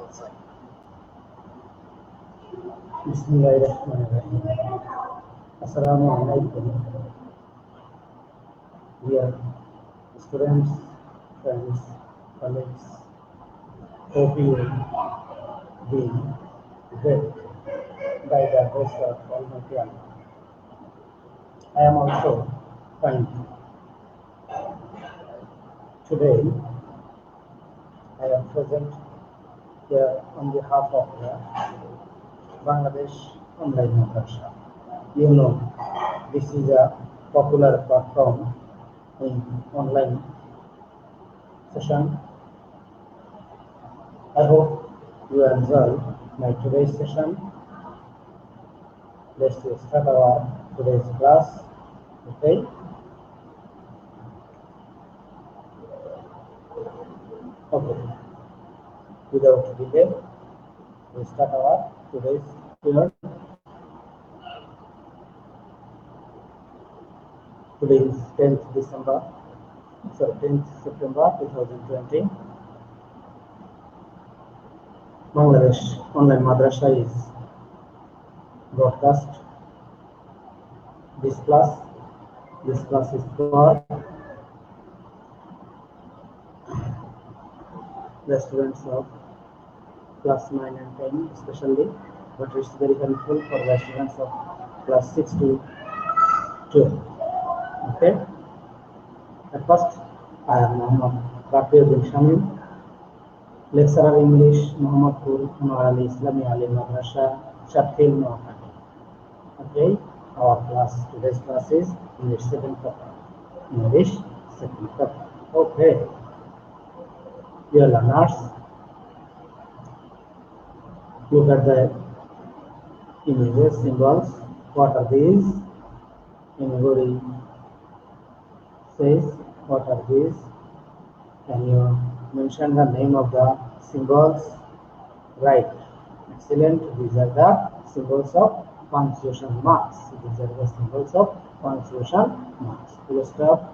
Bismillahirrahmanirrahim. Assalamualaikum. Dear students, friends, colleagues, hope you be good by the grace of Almighty Allah. I am also fine. Today, I am present here on behalf of the Bangladesh Online Madrasa. You know, this is a popular platform in online session. I hope you enjoy my today's session. Let's start our today's class. Okay. Okay. Without delay, we start our today's period. Today is 10th September 2020. Bangladesh Online Madrasa is broadcast this class. This class is for the students of class 9 and 10 especially, but it's very helpful for the students of class 6 to 12. Okay. At first, I am Muhammad Rafiuddin Shamim, lecturer English, Muhammadpur Anwar Ali Islami Ali Madrasa, Sheffield, Noakhali. Okay. Our class, today's class is English second paper. English second paper. Okay. Dear learners, look at the images, symbols. What are these? Anybody says, what are these? Can you mention the name of the symbols? Right. Excellent. These are the symbols of punctuation marks. These are the symbols of punctuation marks. Full stop,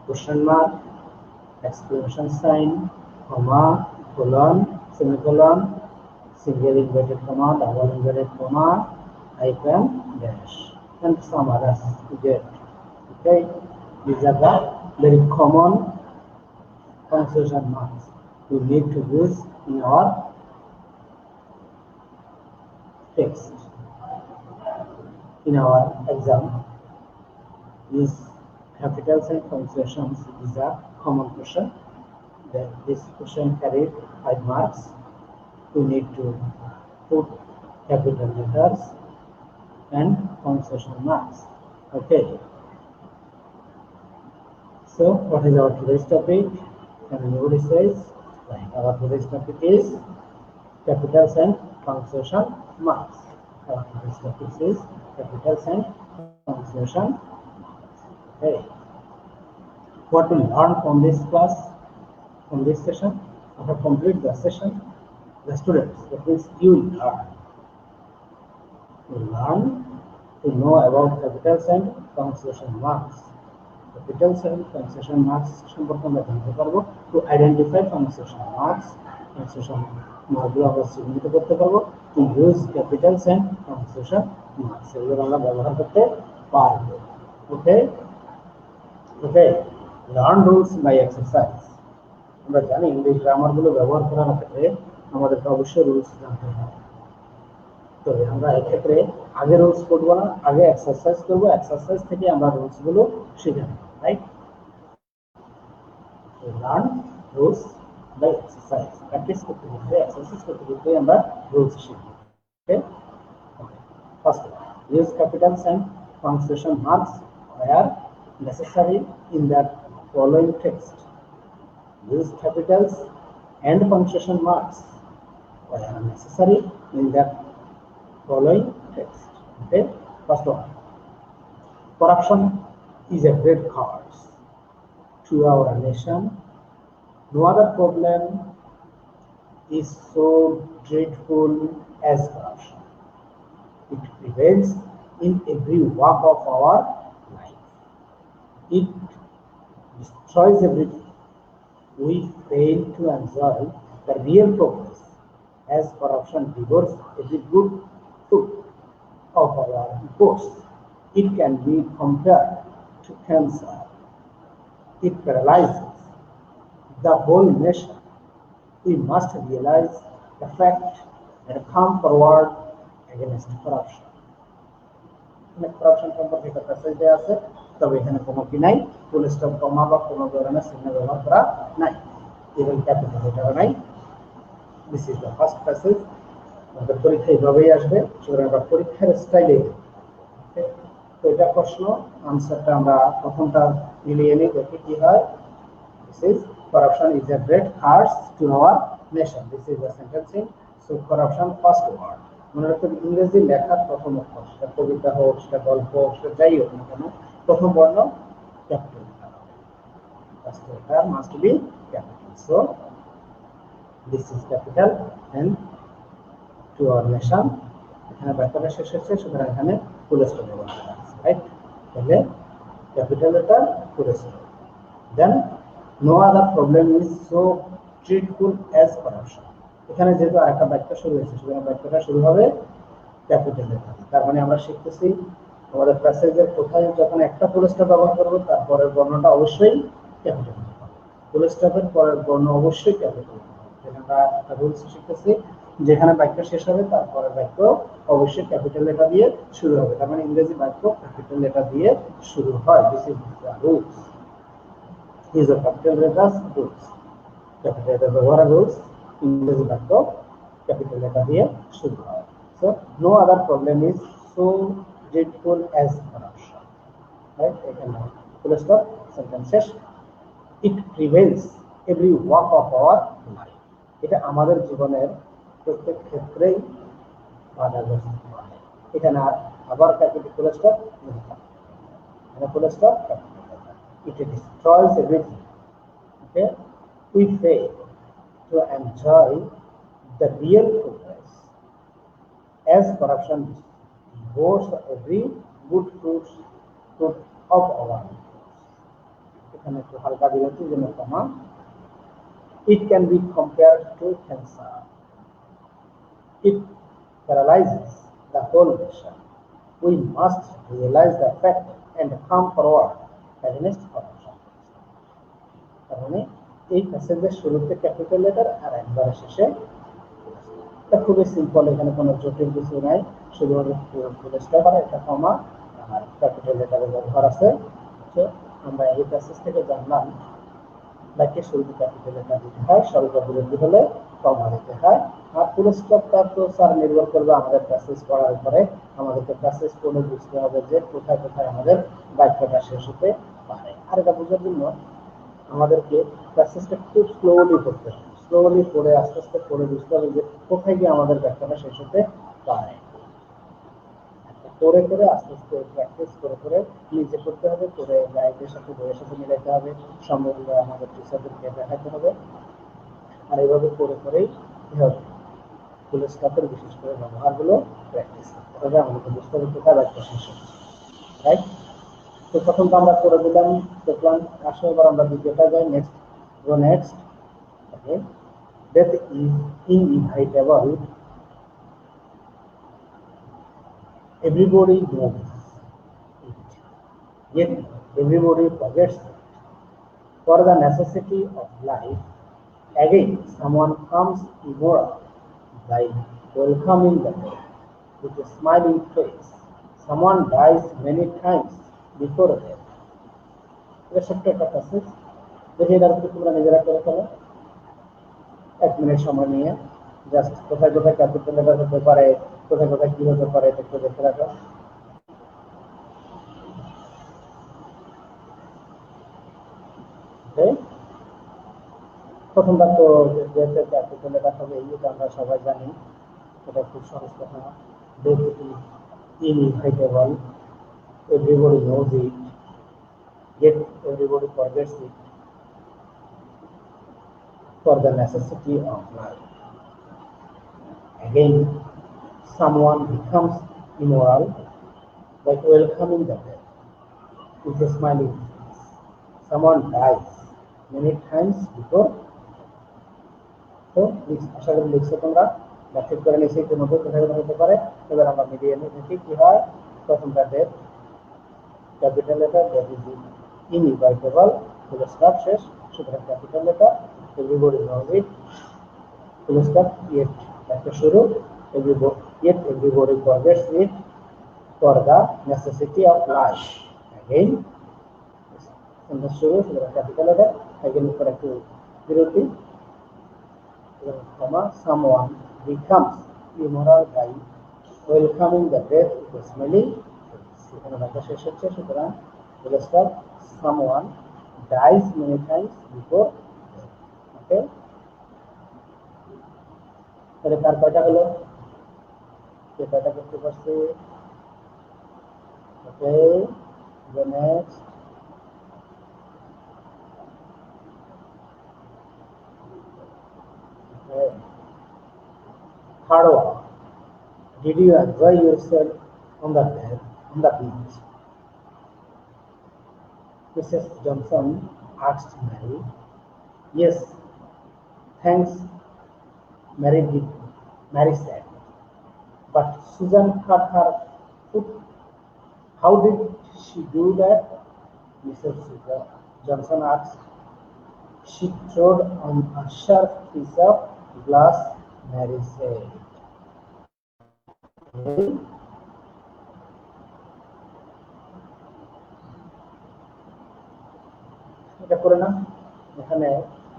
question mark, exclamation sign, comma, colon, semicolon, single inverted comma, double inverted comma, hyphen, dash, and some others you get. Okay, these are the very common punctuation marks we need to use in our text. In our exam, these capitals and punctuations is a common question. That this question carried 5 marks. We need to put capital letters and punctuation marks. Okay. So, what is our today's topic? Can anybody says? Right. Our today's topic is capitals and punctuation marks. Our today's topic is capitals and punctuation. Okay. What we learn from this class, from this session, after complete the session, the students, that means you learn. You learn to know about capitals and punctuation marks. Capitals and punctuation marks সম্পর্কে আমরা জানতে পারবো, to identify punctuation marks, punctuation মার্কগুলো আমরা চিহ্নিত করতে পারবো, to use capitals and punctuation marks এগুলো আমরা ব্যবহার করতে পারবো. Okay. Okay. Learn rules by exercise. আমরা জানি ইংলিশ গ্রামার গুলো ব্যবহার করার ক্ষেত্রে আমাদেরকে অবশ্যই রুলস জানতে হবে. তো আমরা এই ক্ষেত্রে আগে রুলস পড়বো না, আগে এক্সারসাইজ করবো, এক্সারসাইজ থেকে আমরা রুলস গুলো শিখে নেব. Right? Learn rules by exercise. Practice করতে করতে, এক্সারসাইজ করতে করতে আমরা রুলস শিখব. Okay? First, use capitals and punctuation marks where necessary in the following text. Use capitals and punctuation marks where necessary in the following text. Okay, first one. Corruption is a great curse to our nation. No other problem is so dreadful as corruption. It prevails in every walk of our life. It destroys everything. We fail to enjoy the real progress as corruption devours every good fruit of our efforts. It can be compared to cancer. It paralyzes the whole nation. We must realize the fact and come forward against corruption. corruption সম্পর্কে একটা passage দেওয়া আছে, তবে এখানে কোনো কি নাই, full stop কমা বা কোনো ধরনের চিহ্ন ব্যবহার করা নাই, ইভেন ক্যাপিটাল লেটারও নাই। This is the first passage. আমাদের পরীক্ষা এইভাবেই আসবে, সুতরাং আমরা পরীক্ষার স্টাইলে তো এটা প্রশ্ন আনসারটা আমরা প্রথমটা মিলিয়ে নিই, দেখি কি হয়। This is corruption is a great curse to our nation. This is the sentencing. So corruption first word. মনে রাখবেন ইংরেজি লেখার প্রথম অক্ষর, সেটা কবিতা হোক, সেটা গল্প হোক, সেটা যাই হোক না কেন, প্রথম বর্ণ capital first letter must be capital. So this is capital and to our nation. এখানে বাক্যটা শেষ হচ্ছে, সুতরাং এখানে ফুল স্টপ ব্যবহার করা আছে, রাইট? তাহলে capital letter full stop. Then no other problem is so dreadful as corruption. এখানে যেহেতু আরেকটা বাক্য শুরু হয়েছে, সুতরাং বাক্যটা শুরু হবে ক্যাপিটাল লেটার। তার মানে আমরা শিখতেছি আমাদের প্যাসেজের কোথায় যখন একটা ফুল স্টপ ব্যবহার করবো, তারপরের বর্ণটা অবশ্যই ক্যাপিটাল হবে। ফুল স্টপের পরের বর্ণ অবশ্যই ক্যাপিটাল হবে। আমরা একটা রুলস শিখতেছি, যেখানে বাক্য শেষ হবে তারপরের বাক্য অবশ্যই ক্যাপিটাল লেটার দিয়ে শুরু হবে। তার মানে ইংরেজি বাক্য ক্যাপিটাল লেটার দিয়ে শুরু হয়। This is the rules. These are capital letters rules. Capital letter ব্যবহার rules, ইংরেজি বাক্য capital letter দিয়ে শুরু হয়। So no other problem is so dreadful as corruption. Right? এখানে full stop, sentence শেষ। It prevails every walk of our life. এটা আমাদের জীবনের প্রত্যেক ক্ষেত্রেই বাধাগ্রস্ত হয়। এখানে আবার capital full stop, এখানে full stop, capital letter. It destroys everything. Okay? We fail to enjoy the real progress as corruption devours every good fruit of our efforts. এখানে একটু হালকা বিরতির জন্য কমা। It can be compared to cancer. It paralyzes the whole nation. We must realize the fact and come forward against corruption. তার মানে এই প্যাসেজের শুরুতে capital letter আর একবারে শেষে, এটা খুবই সিম্পল, এখানে কোনো জটিল কিছু নাই, শুধুমাত্র ফুল স্টপ আর একটা কমা আর ক্যাপিটাল লেটারের ব্যবহার আছে। তো আমরা এই প্যাসেজ থেকে জানলাম বাক্যের শুরুতে ক্যাপিটাল লেটার দিতে হয়, স্বল্প বিরতি হলে কমা দিতে হয়। আর ফুল স্টপটা তো স্যার নির্ভর করবে আমাদের প্যাসেজ পড়ার উপরে। আমাদেরকে প্যাসেজ পড়ে বুঝতে হবে যে কোথায় কোথায় আমাদের বাক্যটা শেষ হতে পারে। আর এটা বোঝার জন্য আমাদেরকে প্যাসেজটা খুব স্লোলি পড়তে হবে, স্লোলি পড়ে আস্তে আস্তে পড়ে বুঝতে হবে যে কোথায় গিয়ে আমাদের ব্যাখ্যাটা শেষ হতে পারে। করে করে আস্তে আস্তে প্র্যাকটিস করে করে নিজে করতে হবে, করে গাইডের সাথে বইয়ের সাথে মিলাইতে হবে, সম্ভব আমাদের টিচারদেরকে দেখাতে হবে। আর এইভাবে করে করেই কি হবে, ফুল স্টপের বিশেষ করে ব্যবহারগুলো প্র্যাকটিস করতে হবে, আমাদেরকে বুঝতে হবে কোথায় ব্যাখ্যা শেষ হচ্ছে, রাইট? তো প্রথমটা আমরা করে দিলাম, দেখলাম। আসলে এবার আমরা দ্বিতীয়টা যাই, next go next. Okay, death is inevitable. Everybody knows it, yet everybody forgets it. For the necessity of life, again someone comes immoral by welcoming the death with a smiling face. Someone dies many times before death. এটা ছোট্ট একটা passage, দেখে এটার উপরে তোমরা নিজেরা করে ফেলো 1 minute সময় নিয়ে। জাস্ট কোথায় কোথায় ক্যাপিটাল লেটার হতে পারে, কোথায় কোথায় কি হতে পারে একটু দেখে রাখো। প্রথম বাক্য যে ক্যাপিটাল লেটার হবে এটা আমরা সবাই জানি, এটা খুব সহজ কথা। Death is inevitable, everybody knows it, yet everybody forgets it. For the necessity of life, again someone becomes immoral by welcoming the death with a smiling face. Someone dies many times before. তো আশা করি লিখছো তোমরা বা ঠিক করে নিশ্চয়ই ইতিমধ্যে কোথায় কোথায় হতে পারে। এবার আমরা মিলিয়ে নিই দেখি কি হয়। প্রথমটা date, capital letter, that is inevitable, full stop শেষ, সুতরাং capital letter, everybody knows it, full stop, yet একটা শুরু, yet everybody forgets it for the necessity of life. Again, sentence শুরু, সুতরাং ক্যাপিটাল লেটার, again for একটু বিরতি, comma, someone becomes immoral by welcoming the death with a smelling এখানে বাক্য শেষ হচ্ছে, সুতরাং full stop, someone dies many times before death. ওকে, তাহলে তার কয়টা হলো, কে কয়টা করতে পারছে? ওকে, the next, third one, did you enjoy yourself on the bed, on the beach? Mrs. Johnson asked Mary. Yes, thanks, Mary did, Mary said. But Susan cut her foot. How did she do that? Mrs. Johnson asked. She trod on a sharp piece of glass, Mary said. এটা করে না, এখানে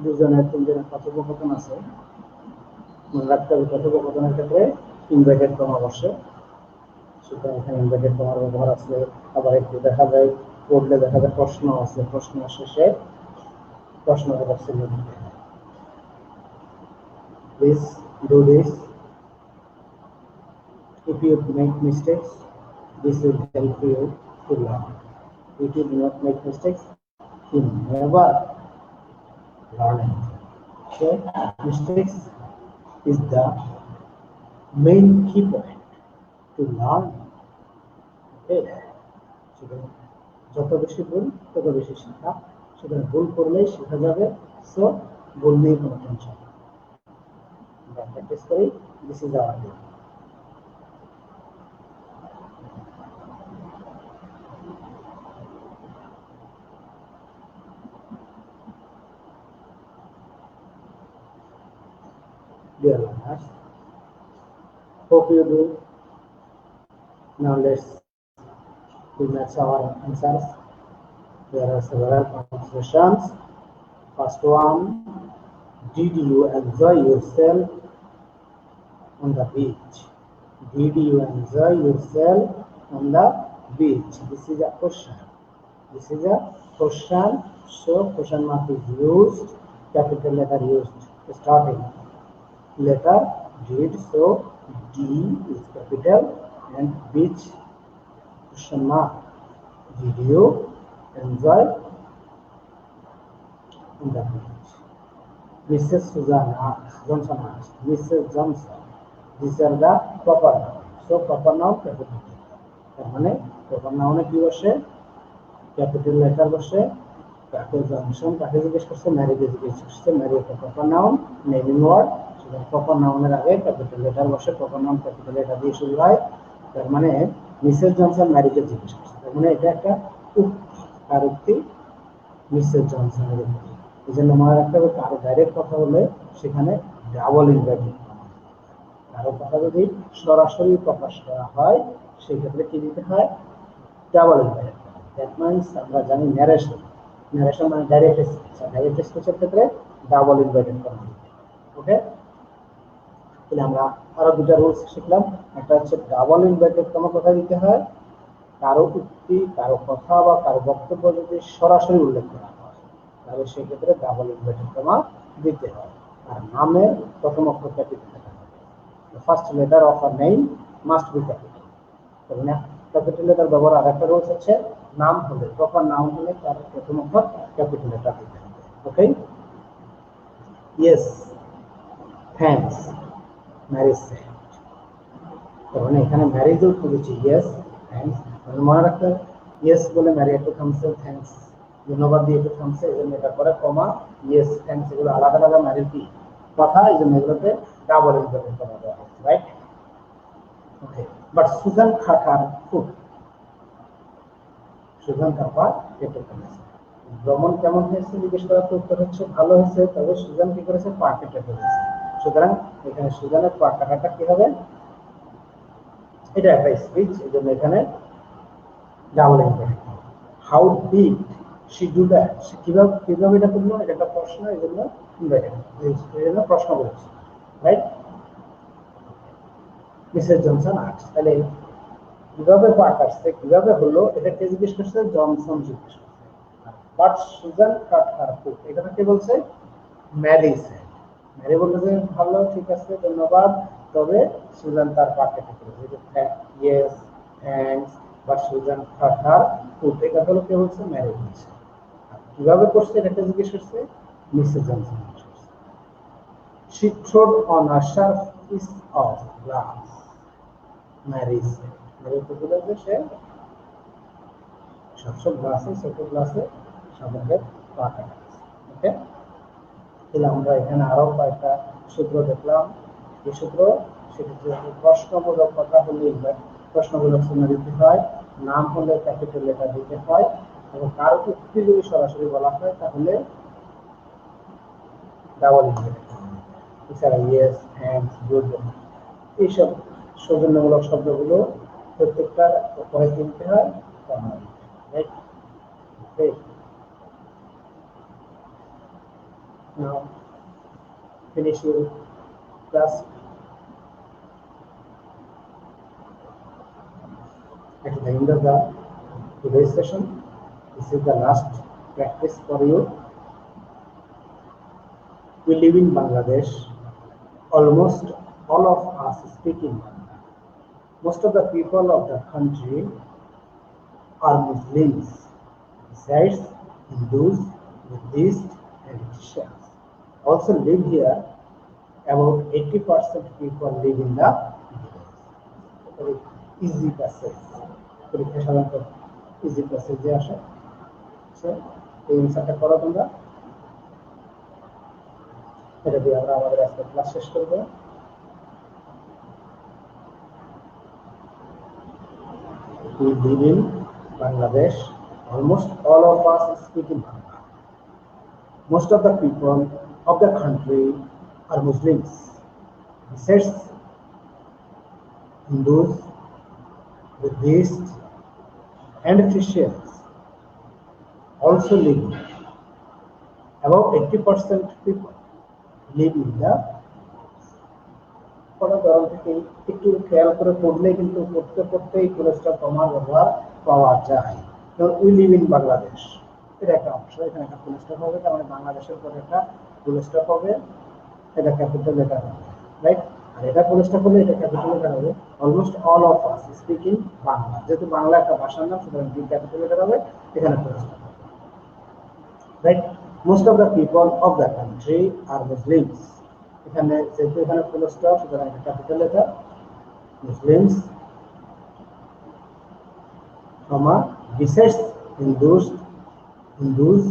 দুজনের তিনজনের কথোপকথন আছে। মনে রাখতে হবে কথোপকথনের ক্ষেত্রে ইনভার্টেড কমা বসে, সুতরাং এখানে ইনভার্টেড কমার ব্যবহার আছে। আবার একটু দেখা যায় পড়লে দেখা যায় প্রশ্ন আছে, প্রশ্ন শেষে প্রশ্নবোধক চিহ্ন দিতে হয়। Please do this. If you make mistakes, this will help you to learn. If you do not make mistakes, you never learn anything. So mistakes is the main key point to learn. Okay, সুতরাং যত বেশি ভুল তত বেশি শেখা, সুতরাং ভুল করলেই শেখা যাবে। সো ভুল নিয়ে কোনো টেনশন, আমরা প্র্যাকটিস করি। This is our day. Dear learners, hope you do. Now let's match our answers. There are several conversations. First one, did you enjoy yourself on the beach? Did you enjoy yourself on the beach? This is a question. This is a question. So question mark is used, capital letter used starting letter did. So D is capital and beach question mark. Did you enjoy on the beach? Mrs. Johnson asked. Mrs. Johnson. These are the proper noun. So proper noun capital letter. তার মানে proper noun এ কি বসে? Capital letter বসে। কাকে Johnson কাকে জিজ্ঞেস করছে? ম্যারিকে জিজ্ঞেস করছে। ম্যারি একটা প্রপার নাউন, নেমিং ওয়ার্ড। সুতরাং প্রপার নাউনের আগে ক্যাপিটাল লেটার বসে, প্রপার নাউন ক্যাপিটাল লেটার দিয়ে শুরু হয়। তার মানে মিসেস জনসন ম্যারিকে জিজ্ঞেস করছে, তার মানে এটা একটা উক্তি। আর উক্তি মিসেস জনসনের উক্তি। এই জন্য মনে রাখতে হবে কারো ডাইরেক্ট কথা বলে সেখানে ডাবল ইনভার্টেড কমা। কারো কথা যদি সরাসরি প্রকাশ করা হয় সেক্ষেত্রে কি দিতে হয়? Double inverted comma. That means আমরা জানি ন্যারেশন, ন্যারেশন মানে ডাইরেক্ট স্পিচ, ডাইরেক্ট স্পিচের ক্ষেত্রে ডাবল ইনভার্টেড কমা দিতে। ওকে, তাহলে আমরা আরো দুটো রুলস শিখলাম। একটা হচ্ছে ডাবল ইনভার্টেড কমা কোথায় দিতে হয়? কারো উক্তি, কারো কথা বা কারো বক্তব্য যদি সরাসরি উল্লেখ করা হয় তাহলে সেক্ষেত্রে ডাবল ইনভার্টেড কমা দিতে হয়। আর নামের প্রথম অক্ষর ক্যাপিটাল লেটার হবে। First letter of a name must be capital. তাহলে ক্যাপিটাল লেটার ব্যবহার আর একটা রুলস হচ্ছে নাম হলে, প্রপার নাউন হলে তার প্রথম অক্ষর ক্যাপিটাল লেটার দিতে হবে। ওকে, ইয়েস থ্যাঙ্কস ম্যারি সেড। তার মানে এখানে ম্যারি যে উত্তর দিচ্ছে ইয়েস থ্যাঙ্কস, মনে রাখতে হবে ইয়েস বলে ম্যারি একটু থামছে, থ্যাঙ্কস ধন্যবাদ দিয়ে একটু থামছে, এই জন্য এটা পরে কমা ইয়েস থ্যাঙ্কস এগুলো আলাদা আলাদা ম্যারির কি কথা, এই জন্য এগুলোতে ডাবল ইম্পর্টেন্ট করা দেওয়া হচ্ছে, রাইট? ওকে, বাট সুজান খাটার ফুড, সুজান খাপা কেটে ফেলেছে। ভ্রমণ কেমন হয়েছে জিজ্ঞেস করার উত্তর হচ্ছে ভালো হয়েছে, তবে সুজান কি করেছে? পা কেটে ফেলেছে। সুতরাং এখানে সুজানের পা কাটাটা কি হবে? এটা একটা স্পিচ, এই জন্য এখানে double important. How did she do that, সে কিভাবে কিভাবে এটা করলো? এটা একটা প্রশ্ন, এই জন্য এই জন্য প্রশ্ন বলেছে, রাইট? মিসেস জনসন আস্ক, তাহলে কিভাবে পা কাটছে, কিভাবে হলো, এটা কে জিজ্ঞেস করছে? জনসন জিজ্ঞেস করছে। But Susan cut her foot, এটা কে বলছে? Mary said. ম্যারি বললো যে ভালো, ঠিক আছে, ধন্যবাদ, তবে সুজান তার পা কেটে ফেলেছে। Yes, thanks, but Susan cut her foot, এটা হলো কে বলছে? ম্যারি বলছে। কিভাবে করছে এটা জিজ্ঞেস করছে? মিসেস জনসন জিজ্ঞেস করছে। She trod on a sharp piece of glass. Mary said, Mary বলল যে সে সবসময় গ্লাসে, ছোট গ্লাসে সামুদ্রের পা কাটাচ্ছে। ওকে, তাহলে আমরা এখানে আরো কয়েকটা সূত্র দেখলাম। এই সূত্র সেটা হচ্ছে প্রশ্নবোধক কথা হলে প্রশ্নবোধক চিহ্ন দিতে হয়, নাম হলে ক্যাপিটাল লেটার দিতে হয়, এবং কারো উক্তি যদি সরাসরি বলা হয় তাহলে ডাবল ইন্ডিকেট। এছাড়া ইয়েস, থ্যাঙ্কস, গুড, এইসব সৌজন্যমূলক শব্দগুলো প্রত্যেকটা পরে কিনতে হয়, right? Now finish your class. At the end of the today's session, this is the last practice for you. We live in Bangladesh. Almost all of us speak in Bangla. Most of the people of the country are Muslims. Besides, Hindus, Buddhists, and Christians also live here. About 80% people live in the village. Easy passage. পরীক্ষা সাধারণত easy প্যাসেজে আসে। এই অ্যান্সারটা করো তোমরা, এটা দিয়ে আমরা আমাদের আজকে ক্লাস শেষ করবো। We live in Bangladesh. Almost all of us speak in Bangla. Most of the people of the country are Muslims. Besides, Hindus, Buddhists, and Christians also live here. About 80% people live in the ধরন থেকে একটু খেয়াল করে পড়লে কিন্তু পড়তে পড়তেই পুরস্কার কমার ব্যবহার পাওয়া যায়। যেমন উই লিভ ইন বাংলাদেশ, এটা একটা অংশ, এখানে একটা পুরস্কার হবে, তার মানে বাংলাদেশের পরে একটা পুরস্কার হবে, এটা ক্যাপিটাল লেটার হবে, রাইট? আর এটা পুরস্কার করলে এটা ক্যাপিটাল লেটার হবে। Almost all of us speak in Bangla, যেহেতু বাংলা একটা ভাষার নাম, সুতরাং বি ক্যাপিটাল লেটার হবে, এখানে পুরস্কার হবে, right? Most of the people of the country আর মুসলিমস, এখানে যেহেতু এখানে ফুল স্টপ, সুতরাং এটা ক্যাপিটাল লেটার। মুসলিমস, কমা, বিশেষ Hindus, Hindus,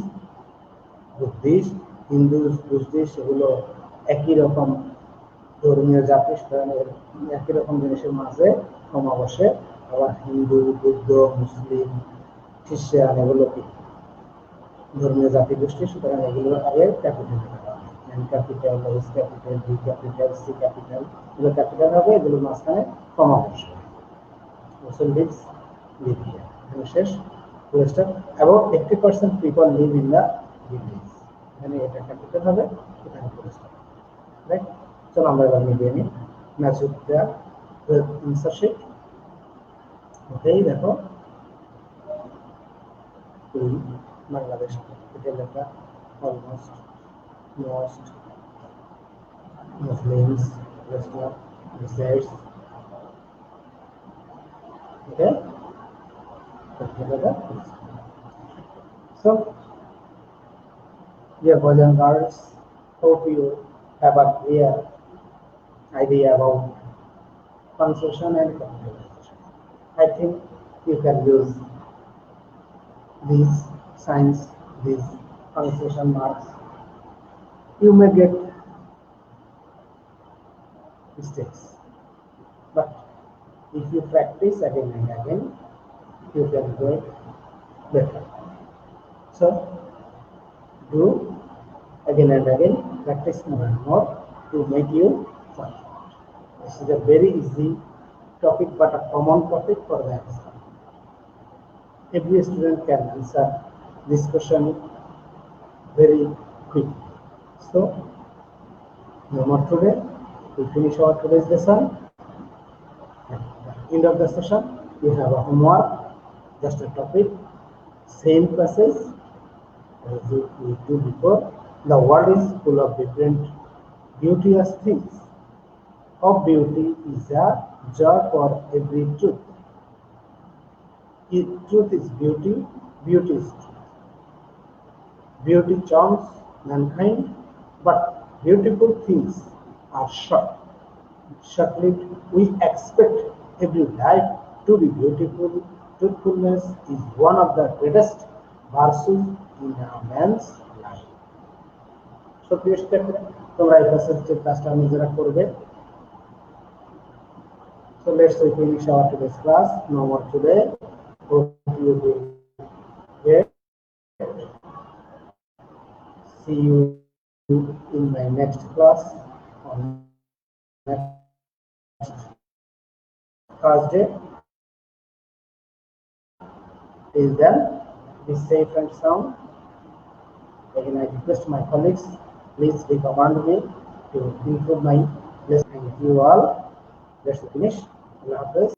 Buddhist, Hindus, Buddhist, এগুলো একই রকম ধর্মীয় জাতি, সুতরাং একই রকম জিনিসের মাঝে কমা বসে। আবার হিন্দু, বুদ্ধ, মুসলিম, খ্রিস্টান, এগুলো কি ধর্মীয় জাতি গোষ্ঠী, সুতরাং এগুলো আগে ক্যাপিটাল লেটার হবে। N capital, S capital, D capital, C capital, এগুলো ক্যাপিটাল হবে, এগুলো মাঝখানে কমা বসবে। মুসলিমস লিভ হিয়ার, এখানে শেষ পুরস্কার। এবং 80% people live in the village, এখানে এটা ক্যাপিটাল হবে, এখানে পুরস্কার, রাইট? চলো আমরা এবার মিলিয়ে নিই। Match with the answer sheet. Okay দেখো, Bangladesh capital letter, almost, most, Muslims, Islam, besides, okay? So, dear boys and girls, hope you have a clear idea about punctuation and capitalization. I think you can use these signs, these punctuation marks. You may get mistakes. But if you practice again and again, you can do it better. So do again and again, practice more and more to make you confident. This is a very easy topic, but a common topic for the exam. Every student can answer this question very quickly. So, no more today. We finish our today's lesson. At the end of the session, you have a homework, just a topic, same passage as we do before. The world is full of different beauteous things. Of beauty is a joy for every truth. If truth is beauty, beauty is truth. Beauty charms mankind, but beautiful things are short. Short-lived. We expect every life to be beautiful. Truthfulness is one of the greatest virtues in a man's life. So, প্রিয় শিক্ষার্থীরা, তোমরা এই প্যাসেজের কাজটা নিজেরা করবে। So let's finish our today's class. No more today. Hope you will get. See you in my next class on next Thursday. Till then, be safe and sound. Again, I request my colleagues, please recommend me to improve my lesson. Thank you all. Let's finish. Allah Hafiz.